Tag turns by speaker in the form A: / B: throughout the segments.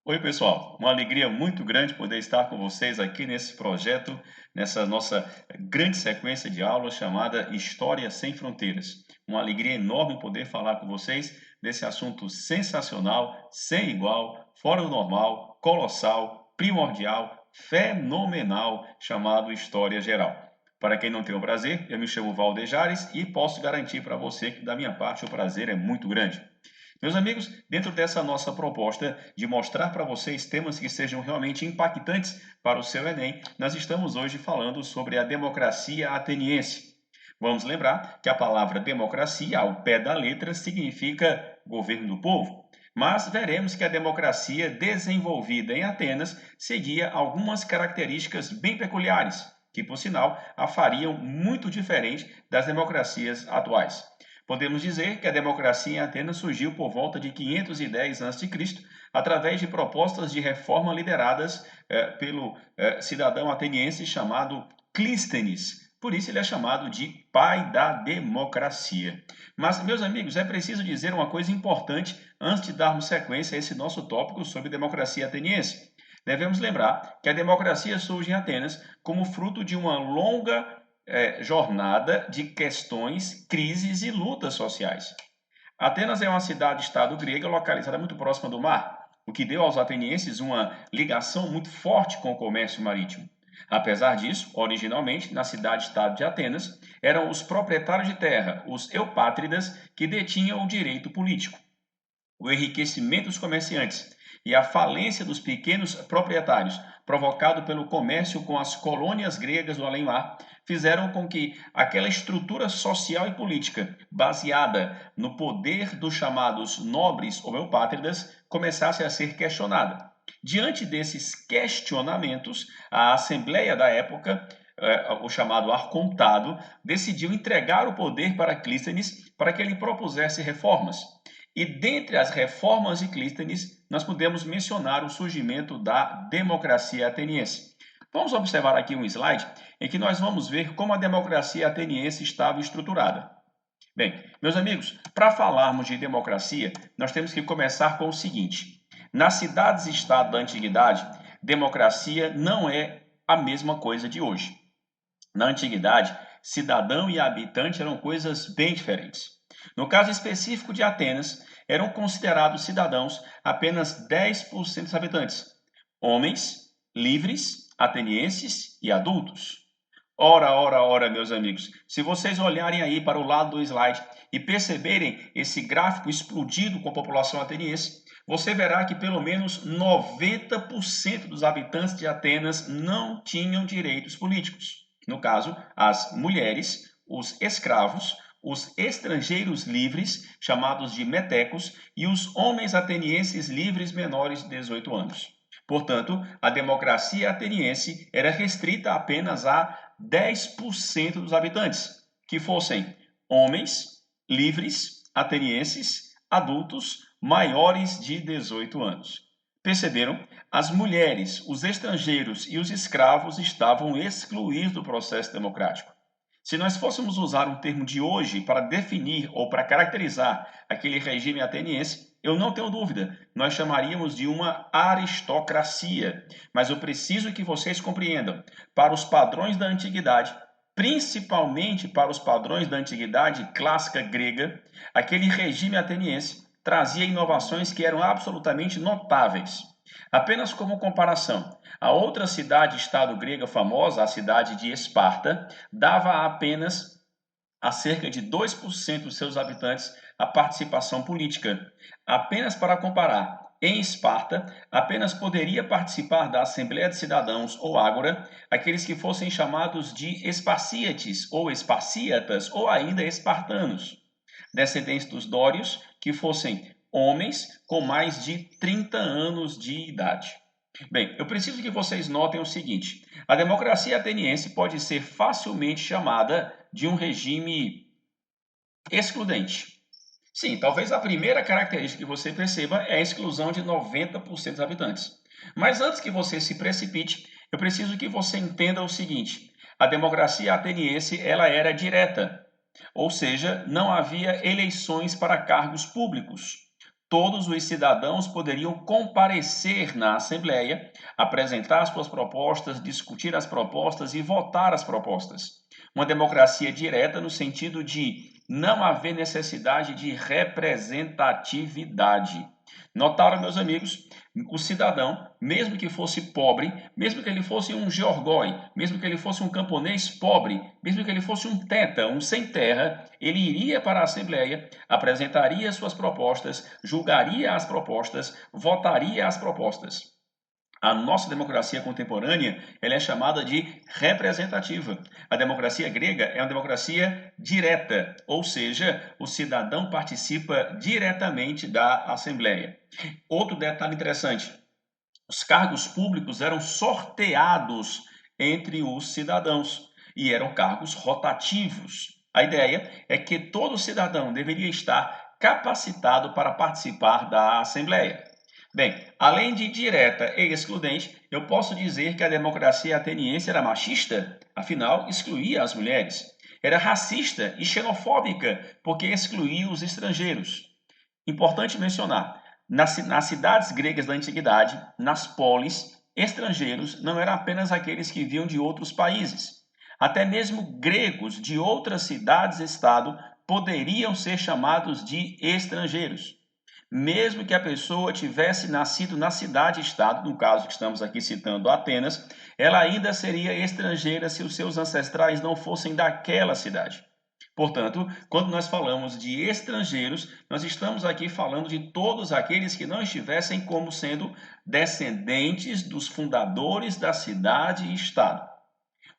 A: Oi, pessoal. Uma alegria muito grande poder estar com vocês aqui nesse projeto, nessa nossa grande sequência de aulas chamada História Sem Fronteiras. Uma alegria enorme poder falar com vocês desse assunto sensacional, sem igual, fora do normal, colossal, primordial, fenomenal, chamado História Geral. Para quem não tem o prazer, eu me chamo Valdejares e posso garantir para você que da minha parte o prazer é muito grande. Meus amigos, dentro dessa nossa proposta de mostrar para vocês temas que sejam realmente impactantes para o seu Enem, nós estamos hoje falando sobre a democracia ateniense. Vamos lembrar que a palavra democracia, ao pé da letra, significa governo do povo. Mas veremos que a democracia desenvolvida em Atenas seguia algumas características bem peculiares, que, por sinal, a fariam muito diferente das democracias atuais. Podemos dizer que a democracia em Atenas surgiu por volta de 510 a.C., através de propostas de reforma lideradas pelo cidadão ateniense chamado Clístenes. Por isso ele é chamado de pai da democracia. Mas, meus amigos, é preciso dizer uma coisa importante antes de darmos sequência a esse nosso tópico sobre democracia ateniense. Devemos lembrar que a democracia surge em Atenas como fruto de uma longa jornada de questões, crises e lutas sociais. Atenas é uma cidade-estado grega localizada muito próxima do mar, o que deu aos atenienses uma ligação muito forte com o comércio marítimo. Apesar disso, originalmente, na cidade-estado de Atenas, eram os proprietários de terra, os eupátridas, que detinham o direito político. O enriquecimento dos comerciantes e a falência dos pequenos proprietários, provocado pelo comércio com as colônias gregas do além-mar, fizeram com que aquela estrutura social e política, baseada no poder dos chamados nobres ou eupátridas, começasse a ser questionada. Diante desses questionamentos, a Assembleia da época, o chamado Arcontado, decidiu entregar o poder para Clístenes para que ele propusesse reformas. E dentre as reformas de Clístenes, nós podemos mencionar o surgimento da democracia ateniense. Vamos observar aqui um slide em que nós vamos ver como a democracia ateniense estava estruturada. Bem, meus amigos, para falarmos de democracia, nós temos que começar com o seguinte: nas cidades-estado da antiguidade, democracia não é a mesma coisa de hoje. Na antiguidade, cidadão e habitante eram coisas bem diferentes. No caso específico de Atenas, eram considerados cidadãos apenas 10% dos habitantes, homens, livres, atenienses e adultos. Ora, ora, ora, meus amigos, se vocês olharem aí para o lado do slide e perceberem esse gráfico explodido com a população ateniense, você verá que pelo menos 90% dos habitantes de Atenas não tinham direitos políticos. No caso, as mulheres, os escravos, os estrangeiros livres, chamados de metecos, e os homens atenienses livres menores de 18 anos. Portanto, a democracia ateniense era restrita apenas a 10% dos habitantes, que fossem homens, livres, atenienses, adultos, maiores de 18 anos. Perceberam? As mulheres, os estrangeiros e os escravos estavam excluídos do processo democrático. Se nós fôssemos usar um termo de hoje para definir ou para caracterizar aquele regime ateniense, eu não tenho dúvida, nós chamaríamos de uma aristocracia. Mas eu preciso que vocês compreendam, para os padrões da antiguidade, principalmente para os padrões da antiguidade clássica grega, aquele regime ateniense trazia inovações que eram absolutamente notáveis. Apenas como comparação, a outra cidade-estado grega famosa, a cidade de Esparta, dava apenas a cerca de 2% dos seus habitantes a participação política. Apenas para comparar, em Esparta, apenas poderia participar da Assembleia de Cidadãos ou Ágora aqueles que fossem chamados de esparcíates ou esparcíatas ou ainda espartanos, descendentes dos dórios que fossem homens com mais de 30 anos de idade. Bem, eu preciso que vocês notem o seguinte: a democracia ateniense pode ser facilmente chamada de um regime excludente. Sim, talvez a primeira característica que você perceba é a exclusão de 90% dos habitantes. Mas antes que você se precipite, eu preciso que você entenda o seguinte: a democracia ateniense ela era direta, ou seja, não havia eleições para cargos públicos. Todos os cidadãos poderiam comparecer na Assembleia, apresentar suas propostas, discutir as propostas e votar as propostas. Uma democracia direta no sentido de não haver necessidade de representatividade. Notaram, meus amigos, o cidadão, mesmo que fosse pobre, mesmo que ele fosse um georgoi, mesmo que ele fosse um camponês pobre, mesmo que ele fosse um teta, um sem terra, ele iria para a Assembleia, apresentaria suas propostas, julgaria as propostas, votaria as propostas. A nossa democracia contemporânea, ela é chamada de representativa. A democracia grega é uma democracia direta, ou seja, o cidadão participa diretamente da Assembleia. Outro detalhe interessante, os cargos públicos eram sorteados entre os cidadãos e eram cargos rotativos. A ideia é que todo cidadão deveria estar capacitado para participar da Assembleia. Bem, além de direta e excludente, eu posso dizer que a democracia ateniense era machista, afinal, excluía as mulheres. Era racista e xenofóbica, porque excluía os estrangeiros. Importante mencionar, nas cidades gregas da antiguidade, nas polis, estrangeiros não eram apenas aqueles que vinham de outros países. Até mesmo gregos de outras cidades-estado poderiam ser chamados de estrangeiros. Mesmo que a pessoa tivesse nascido na cidade-estado, no caso que estamos aqui citando Atenas, ela ainda seria estrangeira se os seus ancestrais não fossem daquela cidade. Portanto, quando nós falamos de estrangeiros, nós estamos aqui falando de todos aqueles que não estivessem como sendo descendentes dos fundadores da cidade e estado.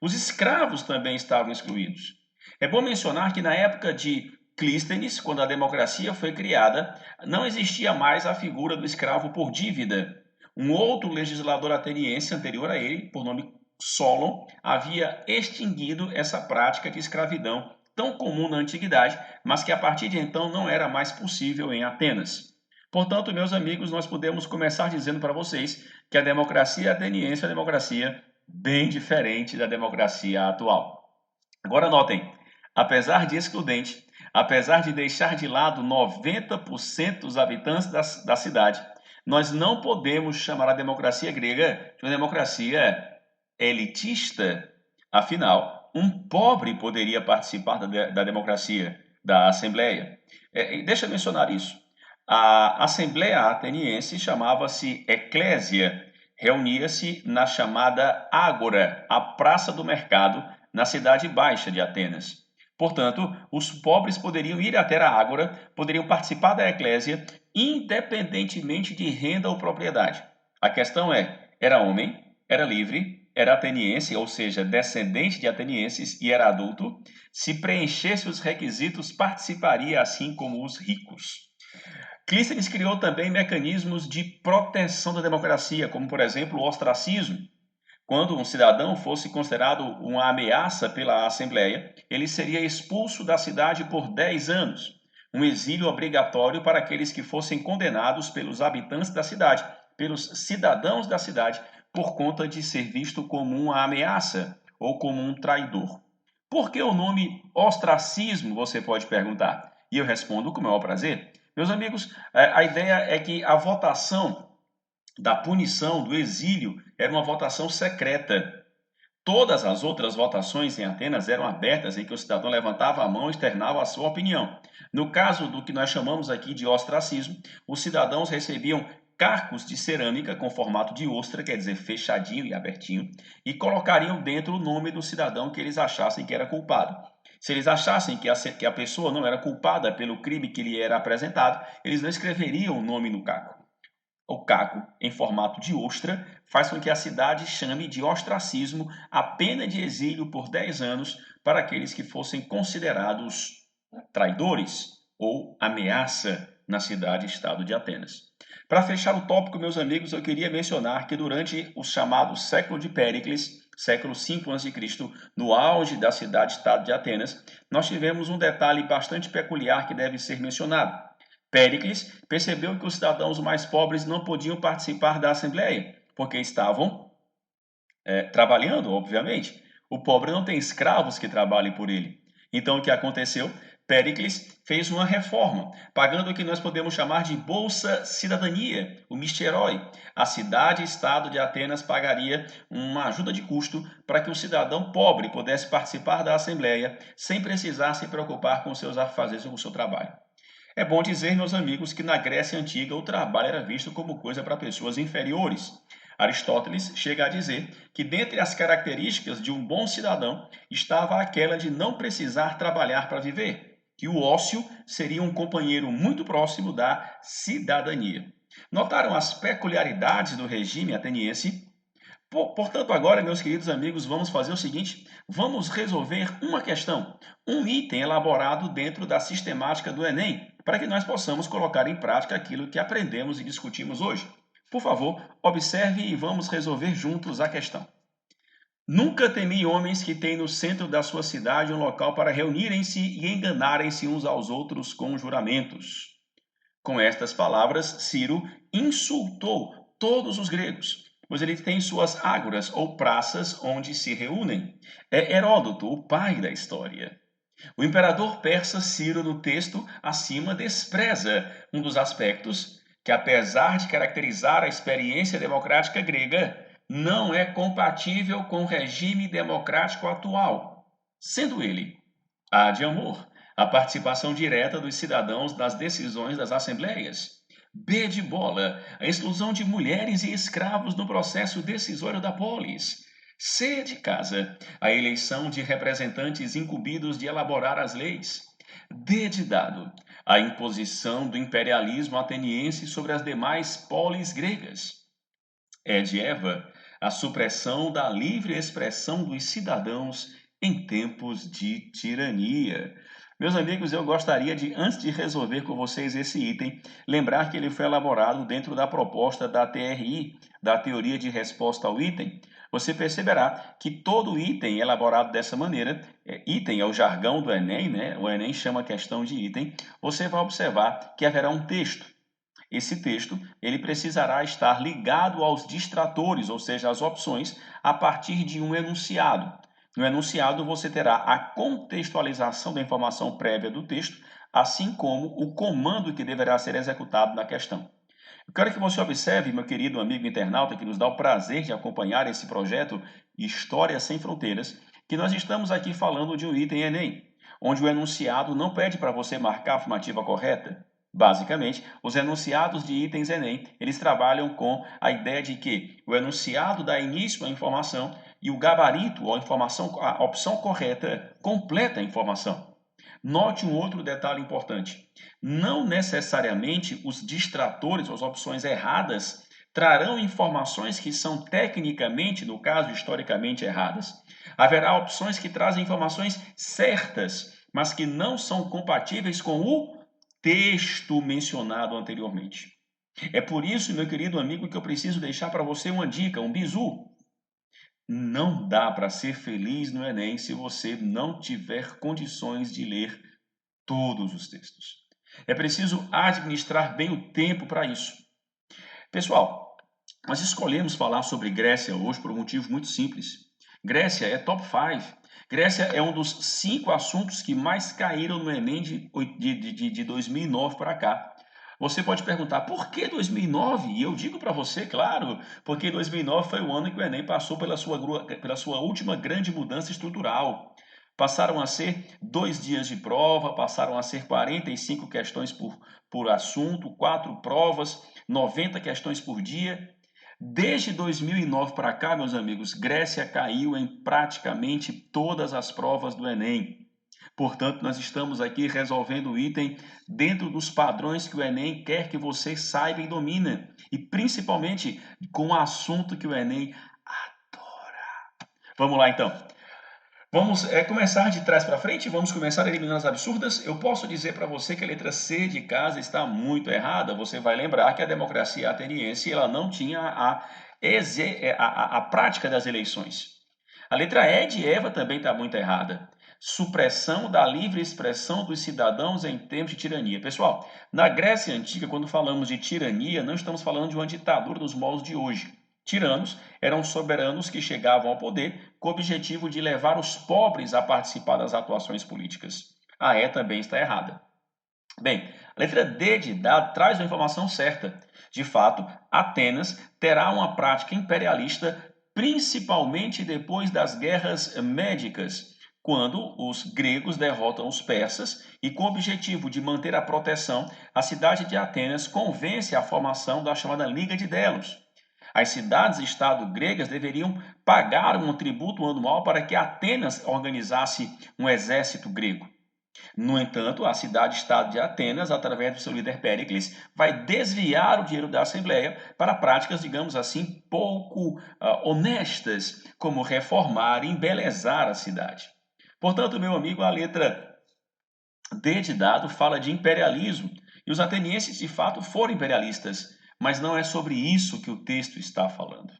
A: Os escravos também estavam excluídos. É bom mencionar que na época de Clístenes, quando a democracia foi criada, não existia mais a figura do escravo por dívida. Um outro legislador ateniense anterior a ele, por nome Solon, havia extinguido essa prática de escravidão tão comum na antiguidade, mas que a partir de então não era mais possível em Atenas. Portanto, meus amigos, nós podemos começar dizendo para vocês que a democracia ateniense é uma democracia bem diferente da democracia atual. Agora notem, apesar de excludente, apesar de deixar de lado 90% dos habitantes da cidade, nós não podemos chamar a democracia grega de uma democracia elitista. Afinal, um pobre poderia participar da democracia, da Assembleia. Deixa eu mencionar isso. A Assembleia Ateniense chamava-se Eclésia, reunia-se na chamada Ágora, a Praça do Mercado, na Cidade Baixa de Atenas. Portanto, os pobres poderiam ir até a Ágora, poderiam participar da Eclésia, independentemente de renda ou propriedade. A questão é, era homem, era livre, era ateniense, ou seja, descendente de atenienses e era adulto, se preenchesse os requisitos, participaria assim como os ricos. Clístenes criou também mecanismos de proteção da democracia, como, por exemplo, o ostracismo. Quando um cidadão fosse considerado uma ameaça pela Assembleia, ele seria expulso da cidade por 10 anos, um exílio obrigatório para aqueles que fossem condenados pelos habitantes da cidade, pelos cidadãos da cidade, por conta de ser visto como uma ameaça ou como um traidor. Por que o nome ostracismo, você pode perguntar? E eu respondo com o maior prazer. Meus amigos, a ideia é que a votação da punição, do exílio, era uma votação secreta. Todas as outras votações em Atenas eram abertas, em que o cidadão levantava a mão e externava a sua opinião. No caso do que nós chamamos aqui de ostracismo, os cidadãos recebiam cacos de cerâmica com formato de ostra, quer dizer, fechadinho e abertinho, e colocariam dentro o nome do cidadão que eles achassem que era culpado. Se eles achassem que a pessoa não era culpada pelo crime que lhe era apresentado, eles não escreveriam o nome no caco. O caco, em formato de ostra, faz com que a cidade chame de ostracismo a pena de exílio por 10 anos para aqueles que fossem considerados traidores ou ameaça na cidade-estado de Atenas. Para fechar o tópico, meus amigos, eu queria mencionar que durante o chamado século de Péricles, século 5 a.C., no auge da cidade-estado de Atenas, nós tivemos um detalhe bastante peculiar que deve ser mencionado. Péricles percebeu que os cidadãos mais pobres não podiam participar da Assembleia, porque estavam trabalhando, obviamente. O pobre não tem escravos que trabalhem por ele. Então, o que aconteceu? Péricles fez uma reforma, pagando o que nós podemos chamar de Bolsa Cidadania, o Misteroi. A cidade-estado de Atenas pagaria uma ajuda de custo para que o cidadão pobre pudesse participar da Assembleia sem precisar se preocupar com seus afazeres ou com o seu trabalho. É bom dizer, meus amigos, que na Grécia Antiga o trabalho era visto como coisa para pessoas inferiores. Aristóteles chega a dizer que dentre as características de um bom cidadão estava aquela de não precisar trabalhar para viver, que o ócio seria um companheiro muito próximo da cidadania. Notaram as peculiaridades do regime ateniense? Portanto, agora, meus queridos amigos, vamos fazer o seguinte: vamos resolver uma questão, um item elaborado dentro da sistemática do Enem, para que nós possamos colocar em prática aquilo que aprendemos e discutimos hoje. Por favor, observe e vamos resolver juntos a questão. Nunca temi homens que têm no centro da sua cidade um local para reunirem-se e enganarem-se uns aos outros com juramentos. Com estas palavras, Ciro insultou todos os gregos, pois ele tem suas ágoras ou praças onde se reúnem. É Heródoto, o pai da história. O imperador persa Ciro, no texto acima, despreza um dos aspectos que, apesar de caracterizar a experiência democrática grega, não é compatível com o regime democrático atual, sendo ele a de amor, a participação direta dos cidadãos nas decisões das assembleias. B de bola, a exclusão de mulheres e escravos no processo decisório da polis. C de casa, a eleição de representantes incumbidos de elaborar as leis. D de dado, a imposição do imperialismo ateniense sobre as demais polis gregas. E de Eva, a supressão da livre expressão dos cidadãos em tempos de tirania. Meus amigos, eu gostaria de, antes de resolver com vocês esse item, lembrar que ele foi elaborado dentro da proposta da TRI, da Teoria de Resposta ao Item. Você perceberá que todo item elaborado dessa maneira, item é o jargão do Enem, né? O Enem chama a questão de item, você vai observar que haverá um texto. Esse texto ele precisará estar ligado aos distratores, ou seja, às opções, a partir de um enunciado. No enunciado, você terá a contextualização da informação prévia do texto, assim como o comando que deverá ser executado na questão. Eu quero que você observe, meu querido amigo internauta, que nos dá o prazer de acompanhar esse projeto História Sem Fronteiras, que nós estamos aqui falando de um item Enem, onde o enunciado não pede para você marcar a afirmativa correta. Basicamente, os enunciados de itens Enem, eles trabalham com a ideia de que o enunciado dá início à informação e o gabarito, a informação, a opção correta, completa a informação. Note um outro detalhe importante. Não necessariamente os distratores, as opções erradas, trarão informações que são tecnicamente, no caso, historicamente erradas. Haverá opções que trazem informações certas, mas que não são compatíveis com o texto mencionado anteriormente. É por isso, meu querido amigo, que eu preciso deixar para você uma dica, um bizu. Não dá para ser feliz no Enem se você não tiver condições de ler todos os textos. É preciso administrar bem o tempo para isso. Pessoal, nós escolhemos falar sobre Grécia hoje por um motivo muito simples. Grécia é top 5. Grécia é um dos 5 assuntos que mais caíram no Enem de 2009 para cá. Você pode perguntar, por que 2009? E eu digo para você, claro, porque 2009 foi o ano que o Enem passou pela sua última grande mudança estrutural. Passaram a ser 2 dias de prova, passaram a ser 45 questões por assunto, 4 provas, 90 questões por dia. Desde 2009 para cá, meus amigos, Grécia caiu em praticamente todas as provas do Enem. Portanto, nós estamos aqui resolvendo o item dentro dos padrões que o Enem quer que você saiba e domine. E principalmente com o assunto que o Enem adora. Vamos lá, então. Vamos começar de trás para frente, vamos começar eliminando as absurdas. Eu posso dizer para você que a letra C de casa está muito errada. Você vai lembrar que a democracia ateniense ela não tinha a prática das eleições. A letra E de Eva também está muito errada. Supressão da livre expressão dos cidadãos em tempos de tirania. Pessoal, na Grécia Antiga, quando falamos de tirania, não estamos falando de uma ditadura dos moldes de hoje. Tiranos eram soberanos que chegavam ao poder com o objetivo de levar os pobres a participar das atuações políticas. A E também está errada. Bem, a letra D de dado traz a informação certa. De fato, Atenas terá uma prática imperialista principalmente depois das guerras médicas, quando os gregos derrotam os persas e, com o objetivo de manter a proteção, a cidade de Atenas convence a formação da chamada Liga de Delos. As cidades-estado gregas deveriam pagar um tributo anual para que Atenas organizasse um exército grego. No entanto, a cidade-estado de Atenas, através do seu líder Péricles, vai desviar o dinheiro da Assembleia para práticas, digamos assim, pouco honestas, como reformar e embelezar a cidade. Portanto, meu amigo, a letra D de dado fala de imperialismo, e os atenienses de fato foram imperialistas, mas não é sobre isso que o texto está falando.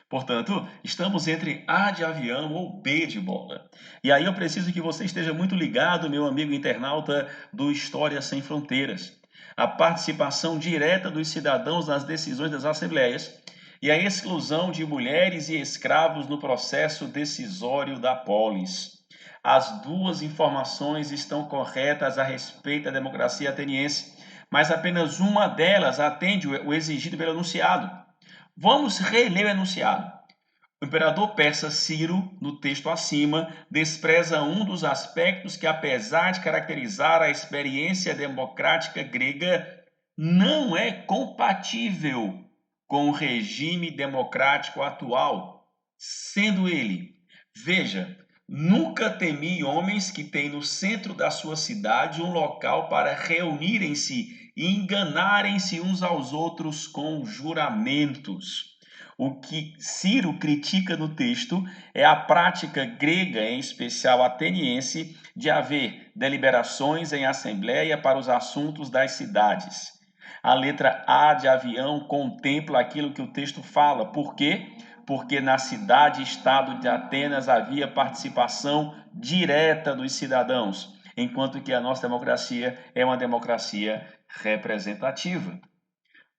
A: Portanto, estamos entre A de avião ou B de bola. E aí eu preciso que você esteja muito ligado, meu amigo internauta do História Sem Fronteiras. A participação direta dos cidadãos nas decisões das assembleias e a exclusão de mulheres e escravos no processo decisório da polis. As duas informações estão corretas a respeito da democracia ateniense, mas apenas uma delas atende o exigido pelo enunciado. Vamos reler o enunciado. O imperador persa Ciro, no texto acima, despreza um dos aspectos que, apesar de caracterizar a experiência democrática grega, não é compatível com o regime democrático atual, sendo ele, veja, nunca temi homens que têm no centro da sua cidade um local para reunirem-se e enganarem-se uns aos outros com juramentos. O que Ciro critica no texto é a prática grega, em especial ateniense, de haver deliberações em assembleia para os assuntos das cidades. A letra A de avião contempla aquilo que o texto fala. Por quê? Porque na cidade-estado de Atenas havia participação direta dos cidadãos, enquanto que a nossa democracia é uma democracia representativa.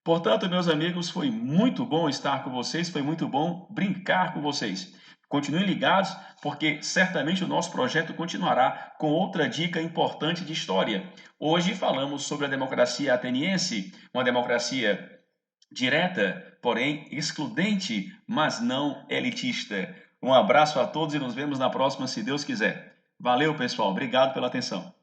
A: Portanto, meus amigos, foi muito bom estar com vocês, foi muito bom brincar com vocês. Continuem ligados, porque certamente o nosso projeto continuará com outra dica importante de história. Hoje falamos sobre a democracia ateniense, uma democracia direta, porém excludente, mas não elitista. Um abraço a todos e nos vemos na próxima, se Deus quiser. Valeu, pessoal. Obrigado pela atenção.